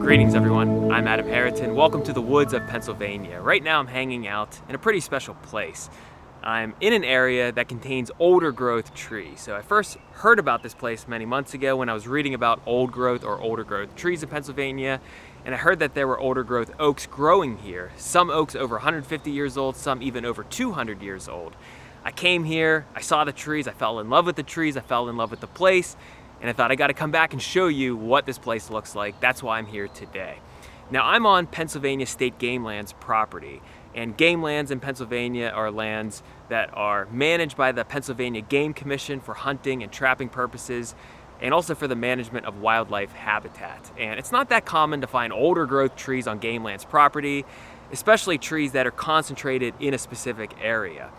Greetings everyone, I'm Adam Harriton. Welcome to the woods of Pennsylvania. Right now I'm hanging out in a pretty special place. I'm in an area that contains older growth trees. So I first heard about this place many months ago when I was reading about old growth or older growth trees in Pennsylvania, and I heard that there were older growth oaks growing here. Some oaks over 150 years old, some even over 200 years old. I came here, I saw the trees, I fell in love with the trees, I fell in love with the place, and I thought I gotta come back and show you what this place looks like. That's why I'm here today. Now I'm on Pennsylvania State Game Lands property, and game lands in Pennsylvania are lands that are managed by the Pennsylvania Game Commission for hunting and trapping purposes, and also for the management of wildlife habitat. And it's not that common to find older growth trees on game lands property, especially trees that are concentrated in a specific area.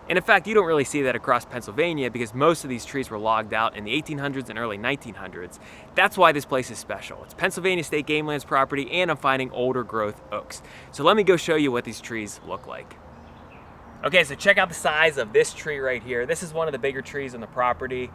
And in fact, you don't really see that across Pennsylvania because most of these trees were logged out in the 1800s and early 1900s. That's why this place is special. It's Pennsylvania State Game Lands property, and I'm finding older growth oaks. So let me go show you what these trees look like. Okay, so check out the size of this tree right here. This is one of the bigger trees on the property.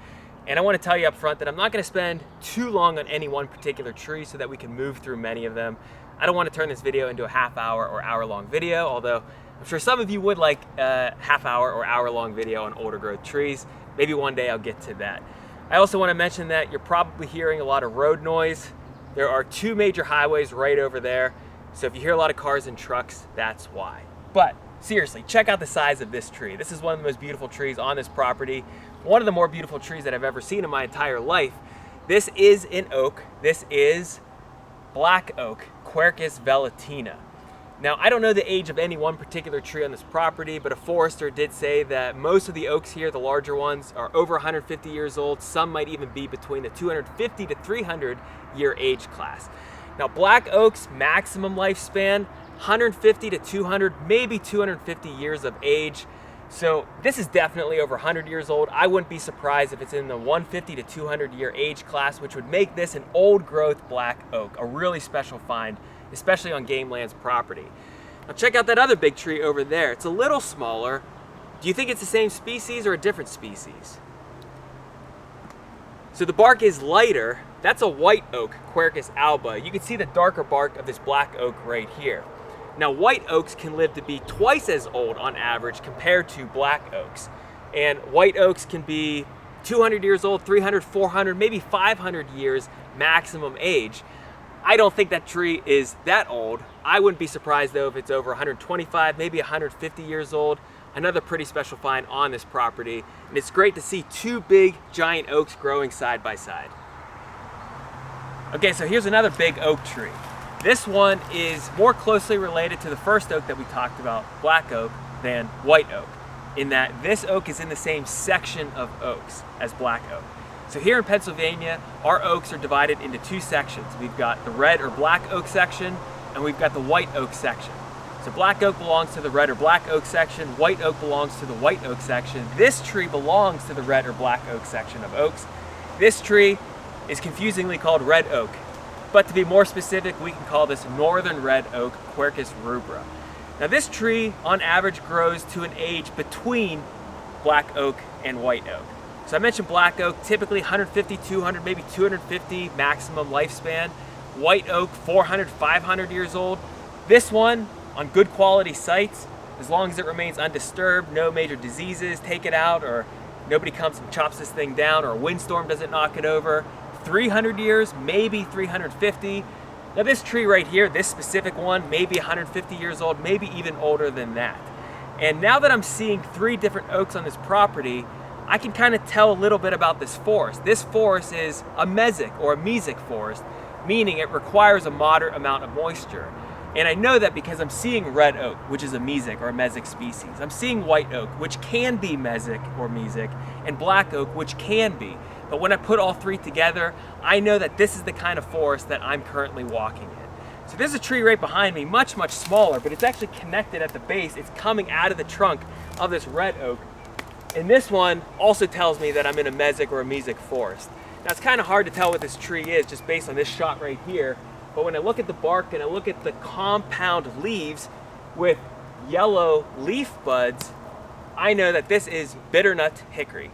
And I want to tell you up front that I'm not going to spend too long on any one particular tree so that we can move through many of them. I don't want to turn this video into a half-hour or hour-long video, although I'm sure some of you would like a half-hour or hour-long video on older growth trees. Maybe one day I'll get to that. I also want to mention that you're probably hearing a lot of road noise. There are two major highways right over there, so if you hear a lot of cars and trucks, that's why. But seriously, check out the size of this tree. This is one of the most beautiful trees on this property. One of the more beautiful trees that I've ever seen in my entire life. This is an oak. This is black oak, Quercus velutina. Now, I don't know the age of any one particular tree on this property, but a forester did say that most of the oaks here, the larger ones, are over 150 years old. Some might even be between the 250 to 300 year age class. Now, black oak's maximum lifespan, 150 to 200, maybe 250 years of age. So this is definitely over 100 years old. I wouldn't be surprised if it's in the 150 to 200 year age class, which would make this an old growth black oak, a really special find, especially on game lands property. Now check out that other big tree over there. It's a little smaller. Do you think it's the same species or a different species? So the bark is lighter. That's a white oak, Quercus alba. You can see the darker bark of this black oak right here. Now white oaks can live to be twice as old on average compared to black oaks. And white oaks can be 200 years old, 300, 400, maybe 500 years maximum age. I don't think that tree is that old. I wouldn't be surprised though if it's over 125, maybe 150 years old. Another pretty special find on this property. And it's great to see two big giant oaks growing side by side. Okay, so here's another big oak tree. This one is more closely related to the first oak that we talked about, black oak, than white oak, in that this oak is in the same section of oaks as black oak. So here in Pennsylvania, our oaks are divided into two sections. We've got the red or black oak section, and we've got the white oak section. So black oak belongs to the red or black oak section, white oak belongs to the white oak section. This tree belongs to the red or black oak section of oaks. This tree is confusingly called red oak, but to be more specific, we can call this northern red oak, Quercus rubra. Now this tree, on average, grows to an age between black oak and white oak. So I mentioned black oak, typically 150, 200, maybe 250 maximum lifespan. White oak, 400, 500 years old. This one, on good quality sites, as long as it remains undisturbed, no major diseases take it out, or nobody comes and chops this thing down, or a windstorm doesn't knock it over, 300 years, maybe 350. Now this tree right here, this specific one, maybe 150 years old, maybe even older than that. And now that I'm seeing three different oaks on this property, I can kind of tell a little bit about this forest. This forest is a mesic or a mesic forest, meaning it requires a moderate amount of moisture. And I know that because I'm seeing red oak, which is a mesic or a mesic species. I'm seeing white oak, which can be mesic or mesic, and black oak, which can be. But when I put all three together, I know that this is the kind of forest that I'm currently walking in. So there's a tree right behind me, much, much smaller, but it's actually connected at the base. It's coming out of the trunk of this red oak. And this one also tells me that I'm in a mesic or a mesic forest. Now it's kind of hard to tell what this tree is just based on this shot right here, but when I look at the bark and I look at the compound leaves with yellow leaf buds, I know that this is bitternut hickory.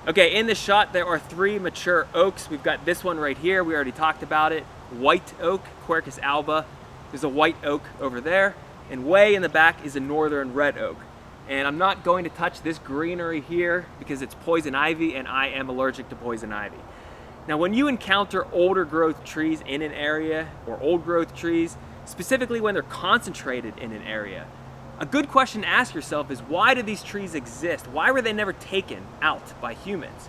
Okay, in this shot there are three mature oaks. We've got this one right here, we already talked about it. white oak, Quercus alba. There's a white oak over there, and way in the back is a northern red oak. And I'm not going to touch this greenery here because it's poison ivy, and I am allergic to poison ivy. Now, when you encounter older growth trees in an area, or old growth trees, specifically when they're concentrated in an area, a good question to ask yourself is, why do these trees exist? Why were they never taken out by humans?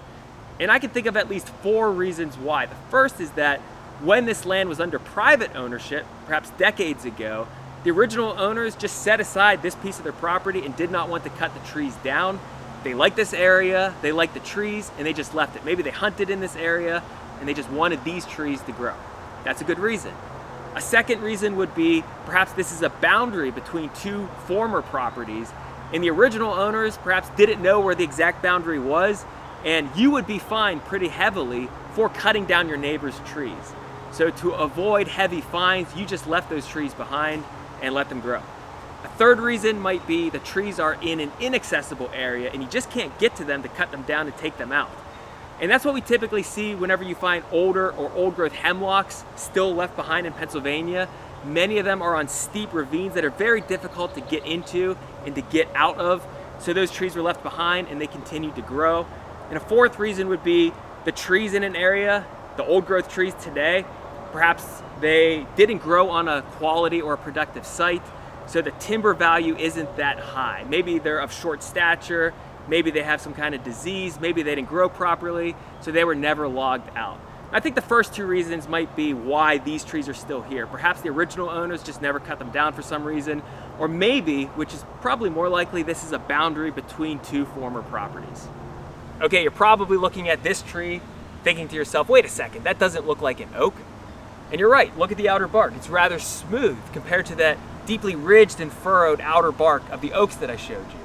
And I can think of at least 4 reasons why. The first is that when this land was under private ownership, perhaps decades ago, the original owners just set aside this piece of their property and did not want to cut the trees down. They liked this area, they liked the trees, and they just left it. Maybe they hunted in this area and they just wanted these trees to grow. That's a good reason. A second reason would be perhaps this is a boundary between 2 former properties, and the original owners perhaps didn't know where the exact boundary was, and you would be fined pretty heavily for cutting down your neighbor's trees. So to avoid heavy fines, you just left those trees behind and let them grow. A third reason might be the trees are in an inaccessible area and you just can't get to them to cut them down and take them out. And that's what we typically see whenever you find older or old growth hemlocks still left behind in Pennsylvania. Many of them are on steep ravines that are very difficult to get into and to get out of. So those trees were left behind and they continued to grow. And a fourth reason would be the trees in an area, the old growth trees today, perhaps they didn't grow on a quality or a productive site, so the timber value isn't that high. Maybe they're of short stature, maybe they have some kind of disease, maybe they didn't grow properly, so they were never logged out. I think the first 2 reasons might be why these trees are still here. Perhaps the original owners just never cut them down for some reason, or maybe, which is probably more likely, this is a boundary between 2 former properties. Okay, you're probably looking at this tree thinking to yourself, wait a second, that doesn't look like an oak. And you're right, look at the outer bark. It's rather smooth compared to that deeply ridged and furrowed outer bark of the oaks that I showed you.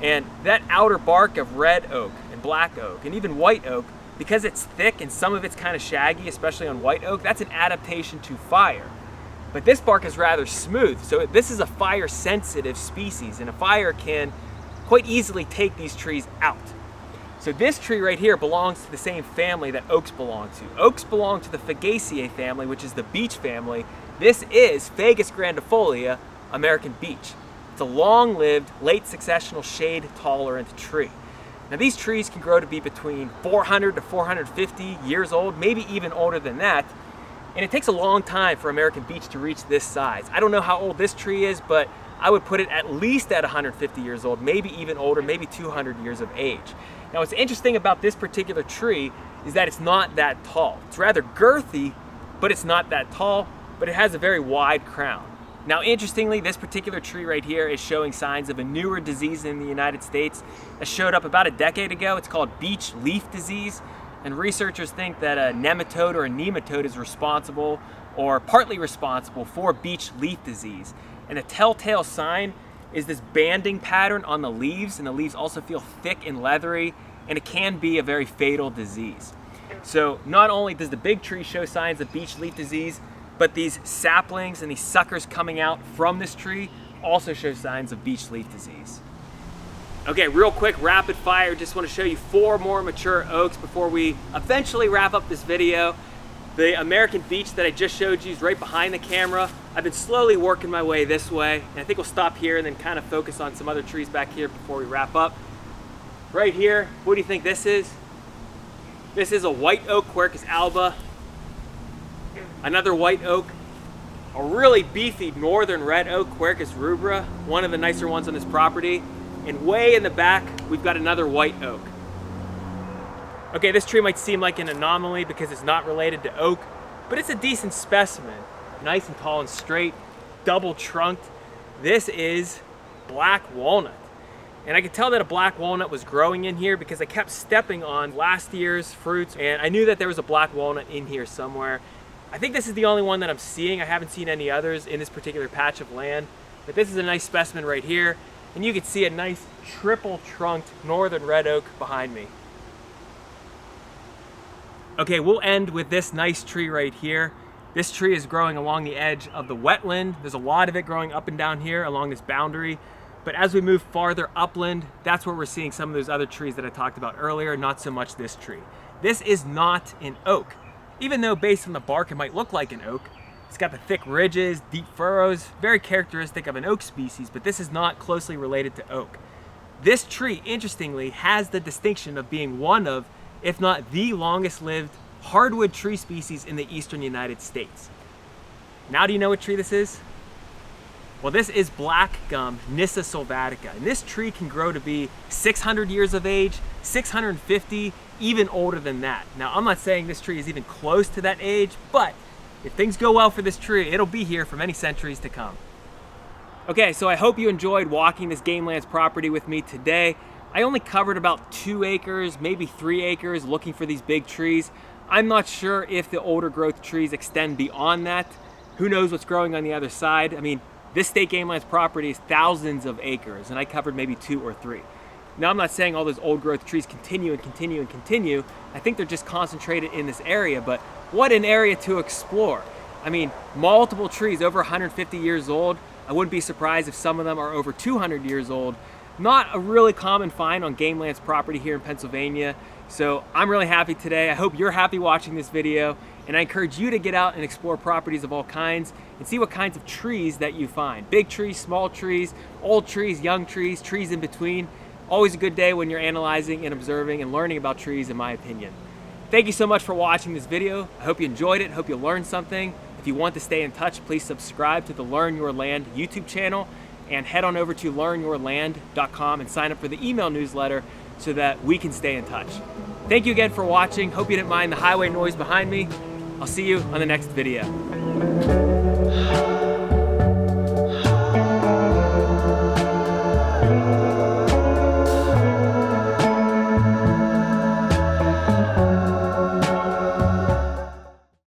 And that outer bark of red oak and black oak and even white oak, because it's thick and some of it's kind of shaggy, especially on white oak, that's an adaptation to fire. But this bark is rather smooth, so this is a fire sensitive species, and a fire can quite easily take these trees out. So this tree right here belongs to the same family that oaks belong to. Oaks belong to the Fagaceae family, which is the beech family. This is Fagus grandifolia, American beech. It's a long-lived, late successional shade-tolerant tree. Now these trees can grow to be between 400 to 450 years old, maybe even older than that. And it takes a long time for American beech to reach this size. I don't know how old this tree is, but I would put it at least at 150 years old, maybe even older, maybe 200 years of age. Now what's interesting about this particular tree is that it's not that tall. It's rather girthy, but it's not that tall, but it has a very wide crown. Now interestingly, this particular tree right here is showing signs of a newer disease in the United States that showed up about a decade ago. It's called beech leaf disease, and researchers think that a nematode or a nematode is responsible or partly responsible for beech leaf disease. And the telltale sign is this banding pattern on the leaves, and the leaves also feel thick and leathery, and it can be a very fatal disease. So not only does the big tree show signs of beech leaf disease, but these saplings and these suckers coming out from this tree also show signs of beech leaf disease. Okay, real quick, rapid fire. Just want to show you 4 more mature oaks before we eventually wrap up this video. The American beech that I just showed you is right behind the camera. I've been slowly working my way this way, and I think we'll stop here and then kind of focus on some other trees back here before we wrap up. Right here, what do you think this is? This is a white oak, Quercus alba. Another white oak, a really beefy northern red oak, Quercus rubra, one of the nicer ones on this property. And way in the back, we've got another white oak. Okay, this tree might seem like an anomaly because it's not related to oak, but it's a decent specimen. Nice and tall and straight, double trunked. This is black walnut. And I could tell that a black walnut was growing in here because I kept stepping on last year's fruits, and I knew that there was a black walnut in here somewhere. I think this is the only one that I'm seeing. I haven't seen any others in this particular patch of land, but this is a nice specimen right here. And you can see a nice triple trunked northern red oak behind me. Okay, we'll end with this nice tree right here. This tree is growing along the edge of the wetland. There's a lot of it growing up and down here along this boundary. But as we move farther upland, that's where we're seeing some of those other trees that I talked about earlier, not so much this tree. This is not an oak. Even though based on the bark it might look like an oak, it's got the thick ridges, deep furrows, very characteristic of an oak species, but this is not closely related to oak. This tree, interestingly, has the distinction of being one of, if not the longest lived hardwood tree species in the eastern United States. Now do you know what tree this is? Well, this is black gum Nyssa sylvatica, and this tree can grow to be 600 years of age, 650, even older than that. Now, I'm not saying this tree is even close to that age, but if things go well for this tree, it'll be here for many centuries to come. Okay, so I hope you enjoyed walking this Gamelands property with me today. I only covered about 2 acres, maybe 3 acres, looking for these big trees. I'm not sure if the older growth trees extend beyond that. Who knows what's growing on the other side? I mean, this State Gamelands property is thousands of acres, and I covered maybe 2 or 3. Now, I'm not saying all those old growth trees continue and continue and continue. I think they're just concentrated in this area, but what an area to explore. I mean, multiple trees over 150 years old. I wouldn't be surprised if some of them are over 200 years old. Not a really common find on Gamelands property here in Pennsylvania. So I'm really happy today. I hope you're happy watching this video, and I encourage you to get out and explore properties of all kinds and see what kinds of trees that you find. Big trees, small trees, old trees, young trees, trees in between. Always a good day when you're analyzing and observing and learning about trees, in my opinion. Thank you so much for watching this video. I hope you enjoyed it. I hope you learned something. If you want to stay in touch, please subscribe to the Learn Your Land YouTube channel and head on over to learnyourland.com and sign up for the email newsletter so that we can stay in touch. Thank you again for watching. Hope you didn't mind the highway noise behind me. I'll see you on the next video.